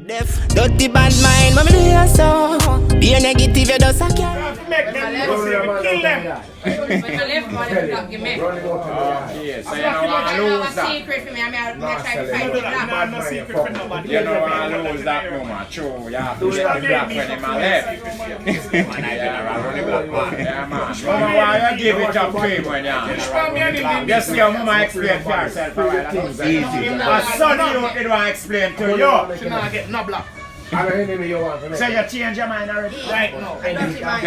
Def, dirty bad mind, mommy do you so. Be a negative, you just a carry. Make them kill them. Yes, so you don't want to lose that. Secret for me, I'm trying to find No, no secret for nobody. You don't want to lose that moment. True, you have to get the black when him a left. Yeah, man. Mama, why you give it up to him when you just see how Mama explain to herself for a while. That's easy. A son you did want to explain to you. She not get no black. So you change your mind already? Right now.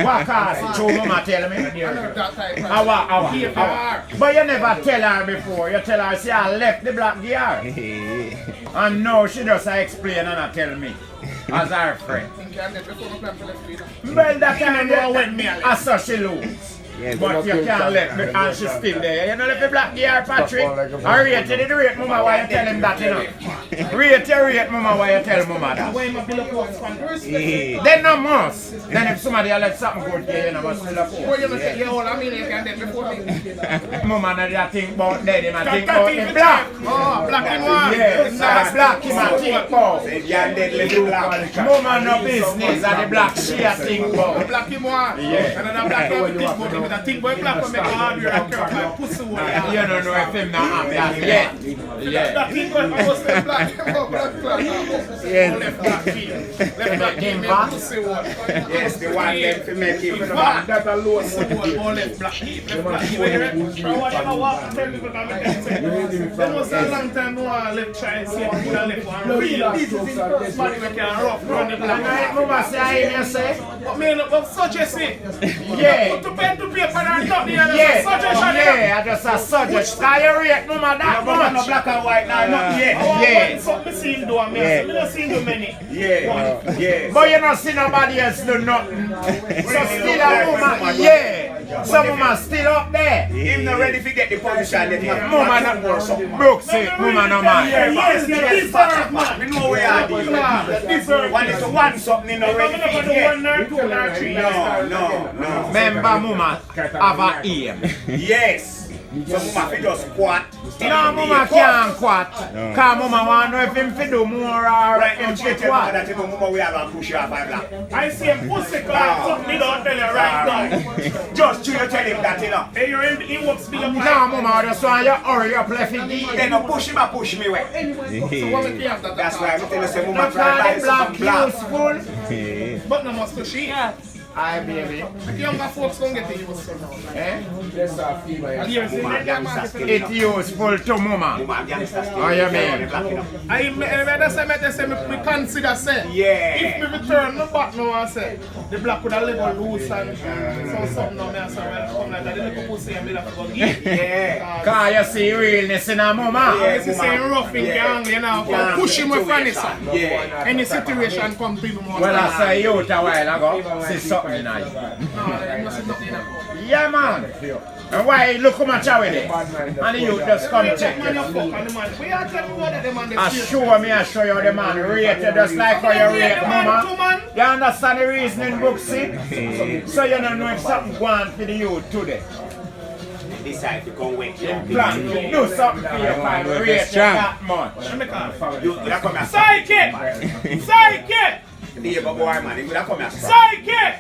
What cause? True, Mama tell me. That type. Hour. But you never tell her before. You tell her, see, I left the black gear. And now she just explain and I tell me. As her friend. Well, that time you went me. I saw she lose. Yeah, but you can't let me, and she's still there. You know, if you black gear, Patrick. I rate it, rate Mama why you tell him that, you know. Rate Mama why you tell Mama that. Then no must. Then if somebody let something good here, you know, must fill up. Mama not think about dead, he might think about the black. Oh, black and white. Yes, black he might think about. Mama no business, and the black she a think about. Black and white. Yeah. And then the black and white. I think boy black will make a hardware and carry my pussy over. You don't know if him not have that yet. Yeah. That thing boy must be black. Yes. Left black key. Left black key make pussy over. Yes, the one them to make him That a low support. All left black key. Left black key. Whatever walk and tell people that I say. There was a long time no one left try and see if you left one real business. Somebody we can rough run the black. Mama say I hear you say. But me look such a thing. Yeah. Put the pen to paper and nothing. Yeah, I just a subject. Can you rate Mama that much? No black and white now, not yet. Yeah. Something seen do a mess. Me not seen do many. Yeah. But you not see nobody else do nothing. So still a Mama, yeah. So Mama still up there. Him not ready to get the position that Mama not more something. Brooke say, Mama no man. Yes, deserve man. we know where I Deserve. One is to one something in already. I'm not going to 1 or 2 or 3. No. Remember Mama have a aim. Yes. So Mama fi just squat. No, Mama can't quat. Cause Mama want to know if him fi do more or him fi quat. That Mama we have a push off my black. I see him pussy clap something don't tell you right now. Just to tell him that, you know. Hey, you're in, he works big up. No, Mama just want you hurry up left it. Then no push him, I push me away. So what we have that? That's why I tell you say Mama That's try why to the buy black some black. useful. But no must to she. Aye, baby. Younger folks don't get the use. Eh? I It useful to Mama. Mama gangster still. Oh, you mean? me consider say. Yeah. If me return no back now and say the black would have level loose and so something now me and say well come like that the little pussy and me have to go get. Yeah. Cause you see realness in a Mama. This is saying rough in gang, you know, push him with friendly son. Yeah. Any situation come to him more. Well, I saw you a while ago. See something in it. Yeah, man. And why look how much I with it? And you just come check it. I show you the man rated just like how you rate Mama. You understand the reasoning book, see? So you don't know if something going for the youth today. Decide to come with you. Plan, do something for your family, rate you that much. You come here. Psychic! Psychic! The boy man, you come here. Psychic!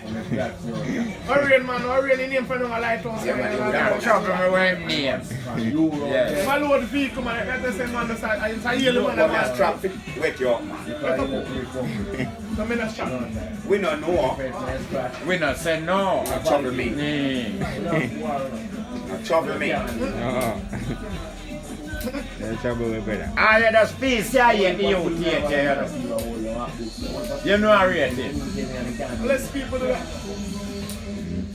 Orion man, Orion name for no lighthouse. You're trouble with names. Yeah. My load vehicle man, that's the same man that I yellow man Come that here, traffic. Wait your man. I'm in a shop. We don't know. We not say no. Trouble me. Trouble me. Trouble with brother. I had a space here in the youth here. You know I rate it. Less people do that.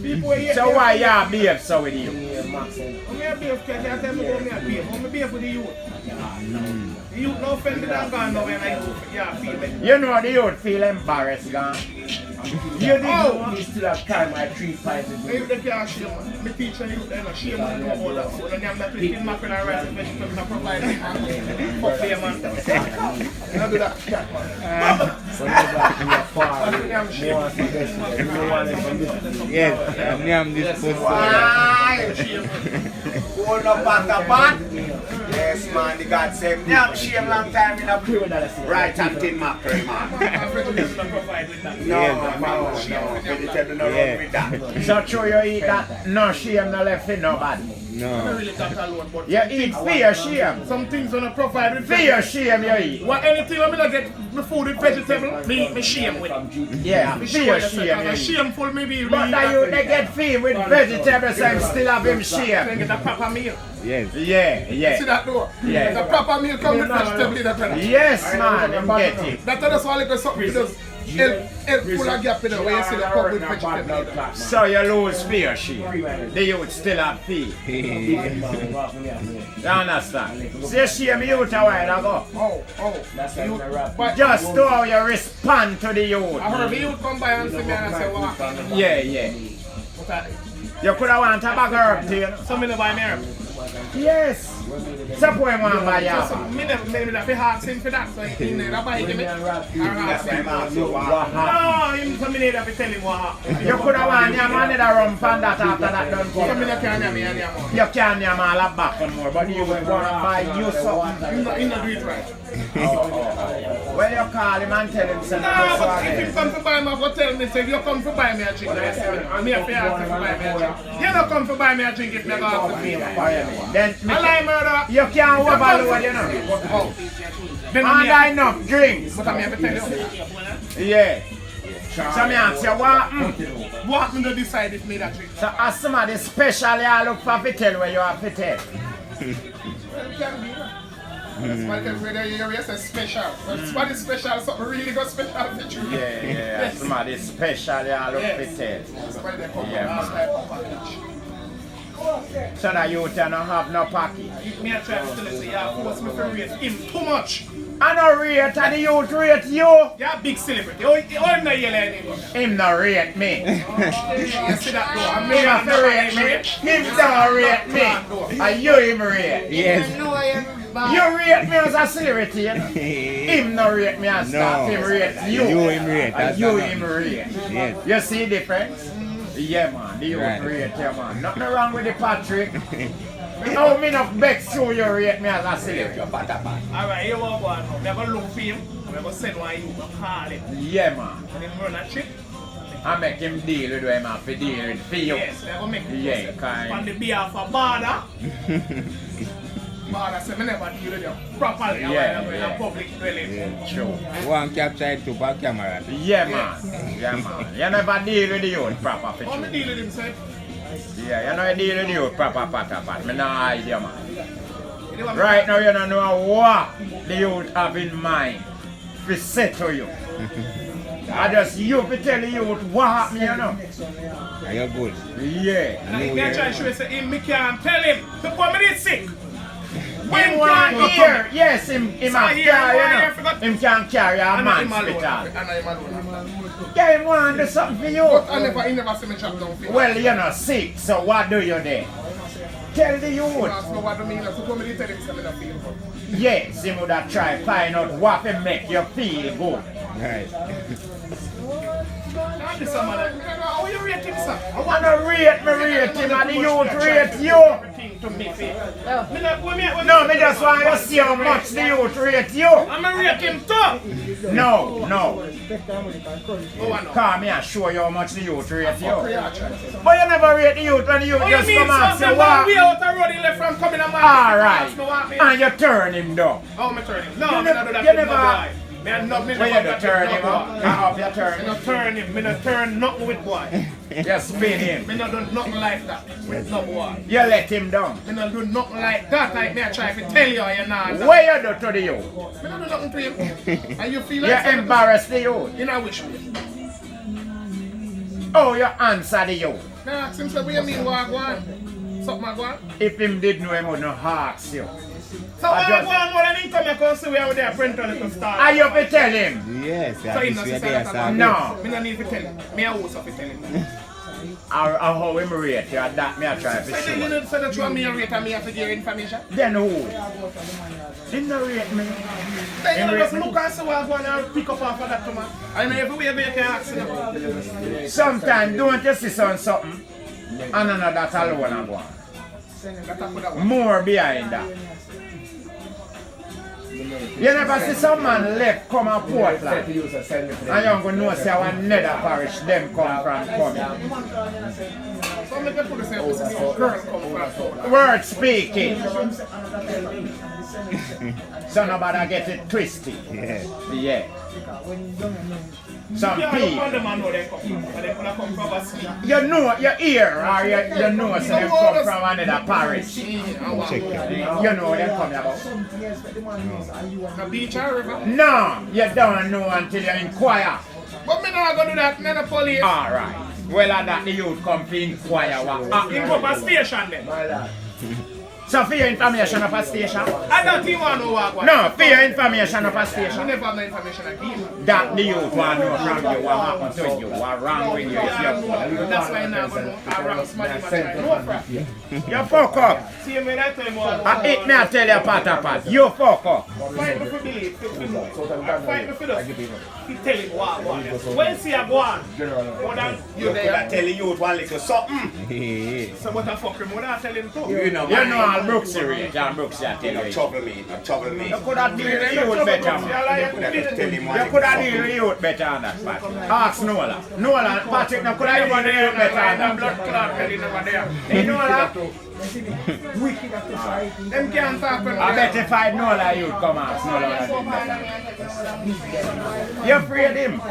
People here. So why you behave so with you? I'm here behave because I tell me about me behave. I'm behave with the youth. The youth no offended and gone now when I feel it. You know the youth feel embarrassed, gone. You didn't know You still have time at 3 pints a If day. they can't shame man. Me teach you they're not shame man know about that. So then I'm not thinking mackerel and rice and vegetables and provide them man. Fuck them man. I do that cat man. Yes, I'm this pussy. Hold up at the back. Yes, man, the God same. Yeah, shame long time in a right and thin mackerel, man. No, vegetable no wrong with that. So true you eat that, no shame no left in nobody. No. You eat fear shame. Some things on a profile with Fear shame you eat. What anything I'm gonna get my food with vegetable, me eat me shame with it. Yeah, Me fear sure shame you it's eat. shameful maybe. But now you they get fear with vegetables and still have him Then shame. get a proper meal. Yes. Yeah, See yeah. that door? Yeah. The proper meal come with vegetable in that. Yes man, him get it. That's why I like something that does help full of gap in the way you see the cup with vegetable. So you lose fear shame. The youth still have fear. You understand? See shame youth a while ago. But Just to how you respond to the youth. I heard the youth come by and see me and I say, wow. Yeah, yeah. You could have want a bag of herb tea. So me never buy me herb. Yes. Suppose you want to buy So your me never have to ask him for that. So he never buy it me. That's why I'm asking what what happened. No, him so me need to tell him what happened. You could have want your man in a rum pan that after that done. So me not can hear me and hear more. You can't name all a back and more, but you would want to buy you something. He not do it right. When you call him and tell him, say, No, but if you come to buy me, I go tell me, say, you come to buy me a drink. Me have to ask you to buy me a drink. You don't come to buy me a drink if you go ask me. then I like murder. you can't overload, you know. Then And me I have enough drinks. but I have to tell you. Yeah. So me ask you what? What me to decide if me that drink? So as somebody specially I look for to tell where you have to tell. Well, it can be. That's why whether you say special. What is special? Something really got special for you. Yeah, somebody specially I look for tell. That's why they come Yeah, from outside of package. So that you don't have no pocket. Me a try to tell you, say, yeah, force me to rate him too much. I no rate and the youth rate you. You're a big celebrity. Oh, him not yelling anymore. Him no rate me. You see that though? I Him mean, have to rate me. Him don't rate me. And you him rate. Yes. You rate me as a celebrity, you know. Him no rate me as staff. Him rate you. You him rate. And you him rate. Yes. You see the difference? Yeah man, the youth Right. rate you man. Nothing wrong with the Patrick. No, me not vex you you rate me as a celebrity. alright, you want one. I'm going to look for him. I'm going to send one you to call him. Yeah man. And then run a trip. I make him deal with him have to deal with for you. Yes, they're going to make him Yeah, kind. on the behalf of Bada. Bada said, I never deal with you properly. Yeah, In a public dwelling. True. One capture it to back camera. Yeah man. Yeah man. You never deal with the youth proper for How me true. deal with him, sir? Yeah, you know you deal with the youth proper pat. Me no hide you man. You know what Right now you don't know what the youth have in mind to say to you. I just you to tell the youth what happened, you know. Are you good? Yeah. And if they try to show you, say, him, me can't tell him to come in sick. Him want here. Yes, him So have here, carry, why you you know. forgot- Him can carry a And man him alone. hospital. And him alone. Yeah, him want to do something for But you. he never see me chop down for him. Well, you're not sick, so what do you then? Tell the youth. Ask me what do me, so come in tell him say me not feel good. Yes, him would have tried find out what will make you feel good. Right. Now this man, how you rate him, sir? I want to rate him and the youth rate you. Everything to me, see. No, me just want to see how much the youth rate you. I'm gonna rate him too. No. Oh, I know. Come here and show you how much the youth rate you. Yeah, try. But you never rate the youth when the youth Oh, you just mean come and something say one what? way out the road he left from coming a man? Alright. Alright. And you turn him down. Oh, me turn him. No, You me never- not do that you with no never- boy. Me not When you do turn him up, you up you turn Me him. not turn him. Me not turn nothing with boy. You spin him. Me not do nothing like that with no boy. You let him down. Me not do nothing like that. Like me I try to tell you, you know. What you do to the youth? Me not do nothing to him. And you feel You like something- embarrass the youth. You know which way? Oh, you answer the youth. Me ask him, say, what you mean, what I want? Something I want? If him did know him would not ask you. So I what I just- want more than him come and come see where we there print on it to start. Are you to tell him? Yes. So him not say that about No. me not need to tell him. Me a host of it tell him. Or how him rate you, that me I try to So then you show. know, so that you want me a rate and me have to give you information? Then who? Him no rate me. Then Him you just rate look and see what I want and pick up off of that man. I know everywhere you can ask him. me. Sometimes don't you see something and another that alone I go on. More behind that. You never see some man left come on Portland. And you don't know say one nether parish them come from coming. So I'm looking for the same person. Girl come from. Word speaking. So nobody get it twisted. Yeah. Some people. You know, you hear or you know so them come from another parish. You know what them coming about. A beach or river? No, you don't know until you inquire. But me not gonna do that, me the police. Alright. Well, that the youth come to inquire what You happened. go for station then. So for your information of a station? I don't even want to know what. No, for your information of a You station. never have no information again. That the youth want to know from you what happened to you, what wrong with you. That's why I'm not going to around somebody much like no problem. You fuck up. See me that time what? I hit me I tell you pat. You fuck up. Fight me for believe, fight me for this. He tell him what. When see a go on, more than You could have tell the youth one little something. so what the fuck him, what I tell him too. You know, You know all Brooks here, John Brooks here tell no you. trouble me, no trouble me. You could have deal with the youth better, man. You could have tell him one You little could have deal with the youth better on that, Patrick. Ask Nola. Nola, Patrick, no could have deal with the youth better on that. Blood clot belly never there. You know that? Them can't talk with I bet if I know that you'd come ask Nola what I did better. You afraid him?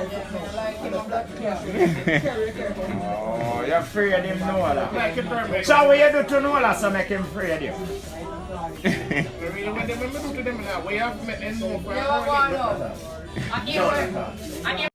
Oh, you afraid him, Nola. like it perfect. So what you do to Nola so make him afraid you? Really, when they do to them now, we have met in no You want to know?